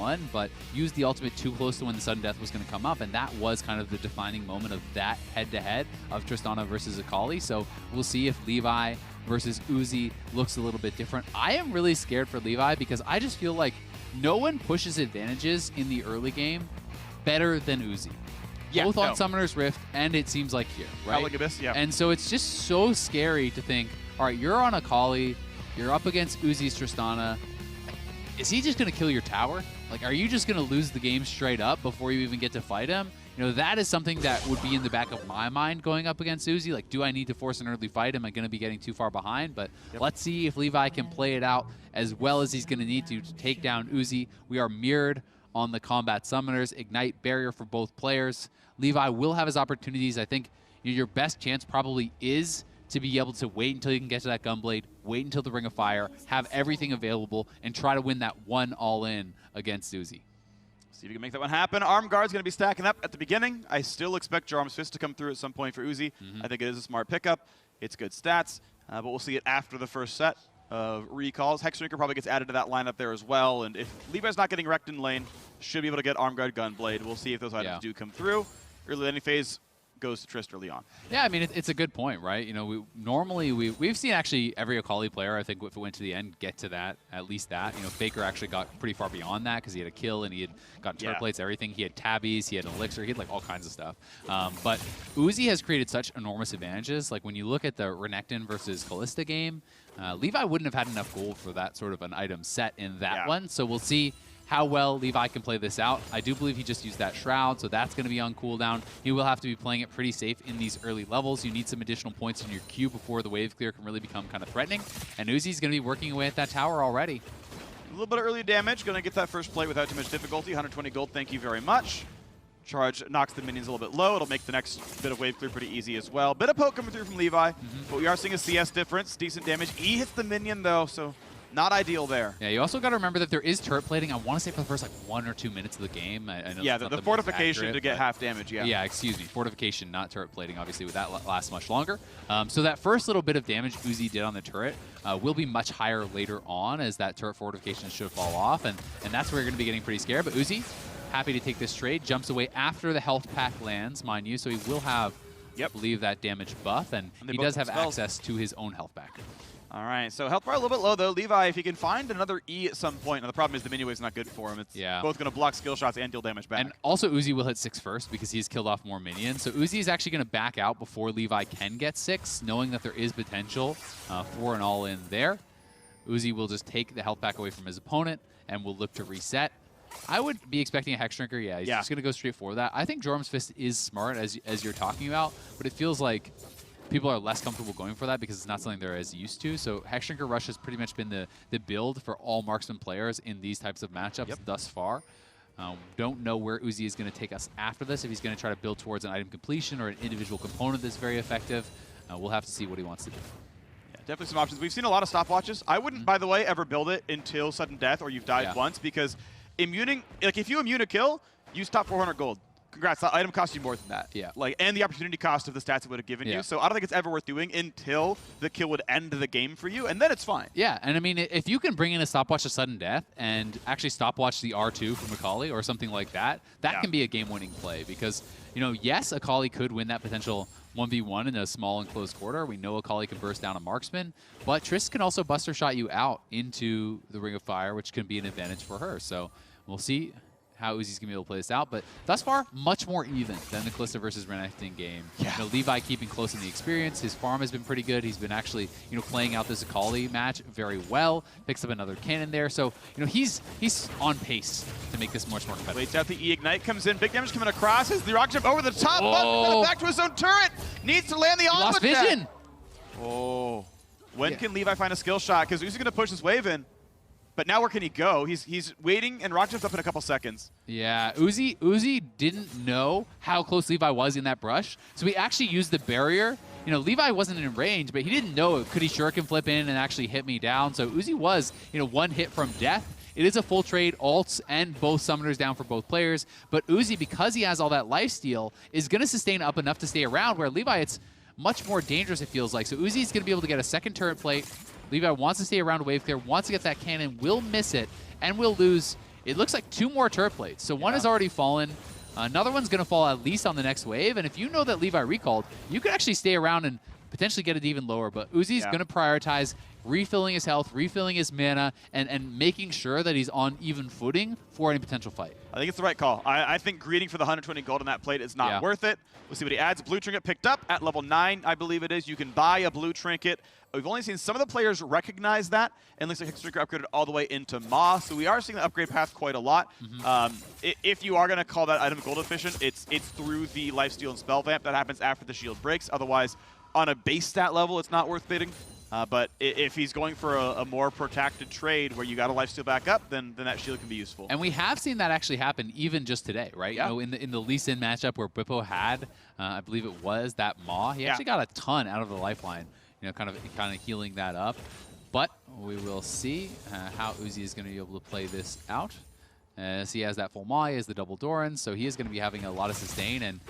1v1, but used the ultimate too close to when the sudden death was going to come up, and that was kind of the defining moment of that head-to-head of Tristana versus Akali. So we'll see if Levi versus Uzi looks a little bit different. I am really scared for Levi because I just feel like no one pushes advantages in the early game better than Uzi. Yeah, both on Summoner's Rift, and it seems like here, right? Abyss, yeah. And so it's just so scary to think, all right, you're on Akali, you're up against Uzi's Tristana. Is he just going to kill your tower? Like, are you just going to lose the game straight up before you even get to fight him? You know, that is something that would be in the back of my mind going up against Uzi. Like, do I need to force an early fight? Am I going to be getting too far behind? But let's see if Levi can play it out as well as he's going to need to take down Uzi. We are mirrored on the combat summoners. Ignite barrier for both players. Levi will have his opportunities. I think your best chance probably is to be able to wait until you can get to that Gunblade, wait until the Ring of Fire, have everything available, and try to win that one all-in against Uzi. See if you can make that one happen. Arm Guard's going to be stacking up at the beginning. I still expect Jarom's Fist to come through at some point for Uzi. I think it is a smart pickup. It's good stats, but we'll see it after the first set of recalls. Hexdrinker probably gets added to that lineup there as well, and if Levi's not getting wrecked in lane, should be able to get Arm Guard, Gunblade. We'll see if those items do come through. Early laning phase goes to Trist early on. Yeah, I mean, it's a good point, right? You know, we've seen actually every Akali player, I think, if it went to the end, get to that, at least that. You know, Faker actually got pretty far beyond that because he had a kill and he had gotten turret plates, everything. He had tabbies, he had an elixir, he had like all kinds of stuff. But Uzi has created such enormous advantages. Like when you look at the Renekton versus Kalista game, Levi wouldn't have had enough gold for that sort of an item set in that one. So we'll see how well Levi can play this out. I do believe he just used that Shroud, so that's going to be on cooldown. He will have to be playing it pretty safe in these early levels. You need some additional points in your queue before the wave clear can really become kind of threatening. And Uzi's going to be working away at that tower already. A little bit of early damage. Going to get that first play without too much difficulty. 120 gold, thank you very much. Charge knocks the minions a little bit low. It'll make the next bit of wave clear pretty easy as well. Bit of poke coming through from Levi, but we are seeing a CS difference. Decent damage. E hits the minion though, so not ideal there. Yeah, you also got to remember that there is turret plating. I want to say for the first like 1 or 2 minutes of the game. I know the fortification accurate, to get half damage. Yeah, excuse me, fortification, not turret plating. Obviously, with that lasts much longer. So that first little bit of damage Uzi did on the turret will be much higher later on as that turret fortification should fall off, and that's where you're going to be getting pretty scared. But Uzi, happy to take this trade, jumps away after the health pack lands, mind you, so he will have, I believe, that damage buff, and he does have access to his own health pack. All right, so health bar a little bit low, though. Levi, if he can find another E at some point, now the problem is the minion wave's not good for him. It's both going to block skill shots and deal damage back. And also Uzi will hit 6 first because he's killed off more minions. So Uzi is actually going to back out before Levi can get 6, knowing that there is potential for an all-in there. Uzi will just take the health pack away from his opponent and will look to reset. I would be expecting a Hexdrinker. Yeah, he's just going to go straight for that. I think Jarom's Fist is smart, as you're talking about, but it feels like people are less comfortable going for that because it's not something they're as used to. So Hexdrinker Rush has pretty much been the build for all marksman players in these types of matchups thus far. Don't know where Uzi is going to take us after this, if he's going to try to build towards an item completion or an individual component that's very effective. We'll have to see what he wants to do. Yeah, definitely some options. We've seen a lot of stopwatches. I wouldn't, by the way, ever build it until sudden death or you've died once, because immuning, like if you immune a kill, you stop 400 gold. Congrats, that item costs you more than that. Yeah. Like, and the opportunity cost of the stats it would have given you. So I don't think it's ever worth doing until the kill would end the game for you, and then it's fine. Yeah, and I mean, if you can bring in a stopwatch to sudden death and actually stopwatch the R2 from Akali or something like that, that can be a game-winning play because, you know, yes, Akali could win that potential 1v1 in a small enclosed quarter. We know Akali can burst down a marksman, but Triss can also buster shot you out into the Ring of Fire, which can be an advantage for her. So we'll see how Uzi's going to be able to play this out. But thus far, much more even than the Kalista versus Renekton game. You know, Levi keeping close in the experience. His farm has been pretty good. He's been actually, you know, playing out this Akali match very well. Picks up another cannon there. So, you know, he's on pace to make this much more competitive. Waits out the E-Ignite, comes in. Big damage coming across. His the rock jump over the top. But back to his own turret. Needs to land the onslaught. Lost vision. Oh. When can Levi find a skill shot? Because Uzi's going to push this wave in. But now where can he go? He's waiting, and rock jumps up in a couple seconds. Yeah, Uzi didn't know how close Levi was in that brush, so he actually used the barrier. You know, Levi wasn't in range, but he didn't know, could he shuriken flip in and actually hit me down? So Uzi was, you know, 1 hit from death. It is a full trade, ults and both summoners down for both players, but Uzi, because he has all that lifesteal, is going to sustain up enough to stay around, where Levi, it's much more dangerous, it feels like. So Uzi's going to be able to get a second turret plate. Levi wants to stay around wave clear, wants to get that cannon, will miss it, and will lose it looks like 2 more turret plates. So one has already fallen. Another one's going to fall at least on the next wave. And if you know that Levi recalled, you could actually stay around and potentially get it even lower. But Uzi's going to prioritize refilling his health, refilling his mana, and making sure that he's on even footing for any potential fight. I think it's the right call. I think greeting for the 120 gold on that plate is not worth it. We'll see what he adds. Blue trinket picked up at level 9, I believe it is. You can buy a blue trinket. We've only seen some of the players recognize that, and looks like Hextrinker upgraded all the way into Maw, so we are seeing the upgrade path quite a lot. If you are going to call that item gold efficient, it's through the lifesteal and spell vamp. That happens after the shield breaks. Otherwise, on a base stat level, it's not worth bidding. But if he's going for a more protected trade where you got a lifesteal back up, then that shield can be useful. And we have seen that actually happen even just today, right? Yeah. You know, in the Lee Sin matchup where Bippo had, I believe it was that Maw, he actually got a ton out of the lifeline, you know, kind of healing that up. But we will see how Uzi is going to be able to play this out. As he has that full Maw, he has the double Doran, so he is going to be having a lot of sustain. And,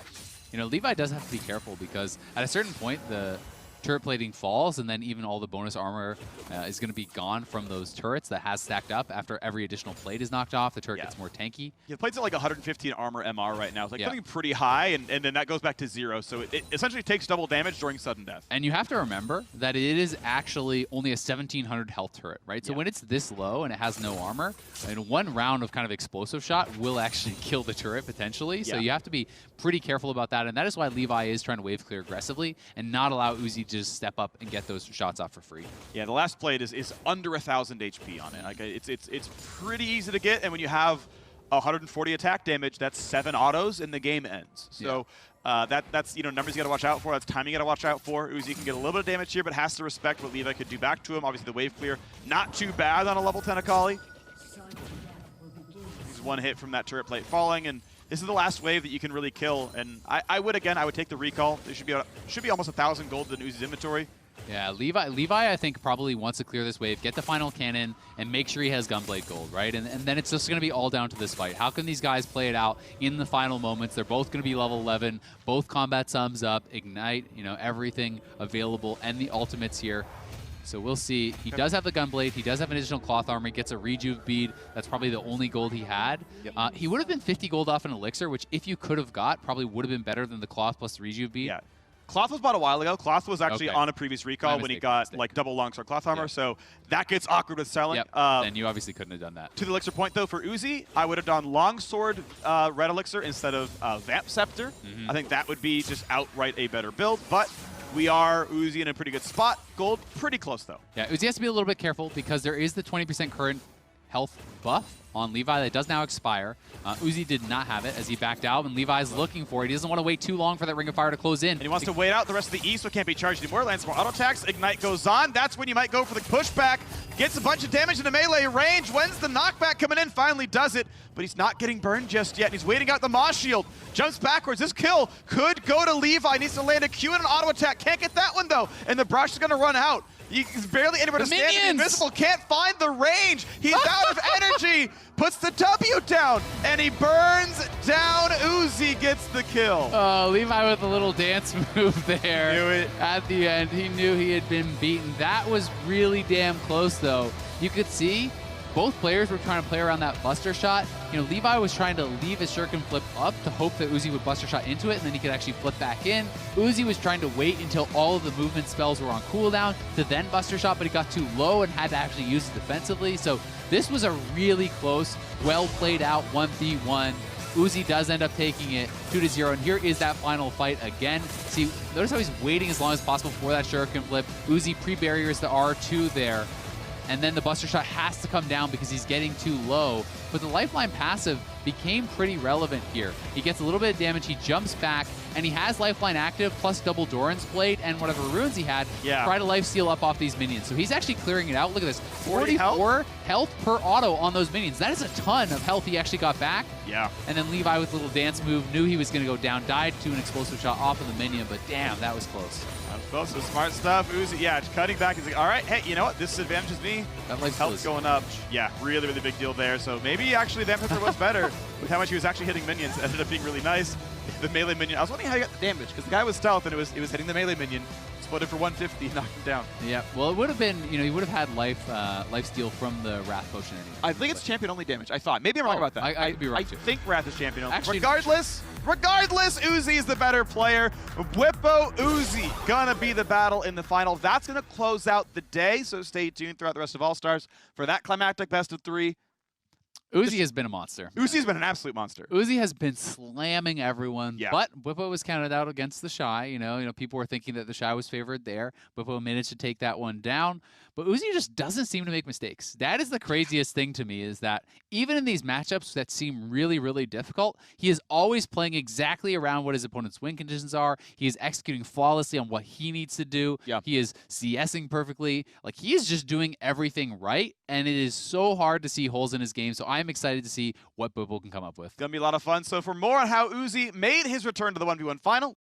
you know, Levi does have to be careful because at a certain point, the turret plating falls, and then even all the bonus armor is going to be gone from those turrets that has stacked up after every additional plate is knocked off. The turret gets more tanky. Yeah, the plate's at like 115 armor MR right now. It's like something pretty high, and then that goes back to 0. So it essentially takes double damage during sudden death. And you have to remember that it is actually only a 1700 health turret, right? So when it's this low and it has no armor, and one round of kind of explosive shot will actually kill the turret potentially. So you have to be pretty careful about that, and that is why Levi is trying to wave clear aggressively and not allow Uzi to just step up and get those shots off for free. Yeah, the last plate is under 1,000 HP on it. Like it's pretty easy to get, and when you have 140 attack damage, that's 7 autos and the game ends. So that's numbers you got to watch out for. That's timing you got to watch out for. Uzi can get a little bit of damage here, but has to respect what Levi could do back to him. Obviously, the wave clear not too bad on a level 10 Akali. He's one hit from that turret plate falling, and this is the last wave that you can really kill. And I would take the recall. There should be almost 1,000 gold in Uzi's inventory. Yeah, Levi, I think, probably wants to clear this wave, get the final cannon, and make sure he has Gunblade Gold, right? And then it's just going to be all down to this fight. How can these guys play it out in the final moments? They're both going to be level 11, both combat sums up, Ignite, everything available, and the ultimates here. So we'll see. He does have the Gunblade. He does have an additional cloth armor. He gets a rejuve bead. That's probably the only gold he had. He would have been 50 gold off an elixir, which if you could have got, probably would have been better than the cloth plus the rejuve bead. Yeah. Cloth was bought a while ago. Cloth was actually on a previous recall when he got like double longsword cloth armor, so that gets awkward with selling. And you obviously couldn't have done that. To the elixir point though, for Uzi, I would have done longsword red elixir instead of vamp scepter. I think that would be just outright a better build, but we are Uzi in a pretty good spot. Gold pretty close though. Yeah, Uzi has to be a little bit careful because there is the 20% current health buff on Levi that does now expire. Uzi did not have it as he backed out, and Levi's looking for it. He doesn't want to wait too long for that Ring of Fire to close in. And he wants to wait out the rest of the East, so can't be charged anymore. Lands more auto attacks. Ignite goes on. That's when you might go for the pushback. Gets a bunch of damage into melee range. When's the knockback coming in? Finally does it, but he's not getting burned just yet. He's waiting out the Moss shield. Jumps backwards. This kill could go to Levi. Needs to land a Q and an auto attack. Can't get that one though, and the brush is going to run out. He's barely anywhere to stand. He's invisible. Can't find the range. He's out of energy. Puts the W down, and he burns down. Uzi gets the kill. Oh, Levi with a little dance move there. Knew it. At the end, he knew he had been beaten. That was really damn close, though. You could see both players were trying to play around that Buster Shot. Levi was trying to leave his shuriken flip up to hope that Uzi would Buster Shot into it, and then he could actually flip back in. Uzi was trying to wait until all of the movement spells were on cooldown to then Buster Shot, but he got too low and had to actually use it defensively. So this was a really close, well played out 1v1. Uzi does end up taking it 2-0, and here is that final fight again. See, notice how he's waiting as long as possible for that shuriken flip. Uzi pre-barriers the R2 there. And then the Buster Shot has to come down because he's getting too low. But the Lifeline passive became pretty relevant here. He gets a little bit of damage, he jumps back, and he has Lifeline active plus double Doran's Blade and whatever runes he had. Try to lifesteal up off these minions. So he's actually clearing it out. Look at this, 44 health per auto on those minions. That is a ton of health he actually got back. Yeah. And then Levi with a little dance move, knew he was going to go down, died to an explosive shot off of the minion, but damn, that was close. That was close. So smart stuff. Uzi, cutting back. He's like, all right, hey, you know what? This advantages me. That life health's going up. Yeah, really, really big deal there. So maybe actually Vamp Pepper was better with how much he was actually hitting minions. It ended up being really nice. The melee minion, I was wondering how he got the damage, because the guy was stealth and it was hitting the melee minion. split it for 150, knocked him down. Yeah. Well, it would have been, you know, he would have had life steal from the Wrath Potion anyway. I think it's champion only damage. I thought. Maybe I'm wrong about that. I could be wrong I too. think Wrath is champion only. Actually, regardless, Uzi is the better player. Bwipo, Uzi gonna be the battle in the final. That's gonna close out the day. So stay tuned throughout the rest of All Stars for that climactic best of 3. Uzi has been a monster. Uzi's been an absolute monster. Uzi has been slamming everyone, Yeah. but Bwipo was counted out against the Shy. You know, people were thinking that the Shy was favored there. Bwipo managed to take that one down, but Uzi just doesn't seem to make mistakes. That is the craziest thing to me, is that even in these matchups that seem really, really difficult, he is always playing exactly around what his opponent's win conditions are. He is executing flawlessly on what he needs to do. Yeah. He is CSing perfectly. Like, he is just doing everything right, and it is so hard to see holes in his game. So I'm excited to see what Bwipo can come up with. Gonna be a lot of fun. So for more on how Uzi made his return to the 1v1 final,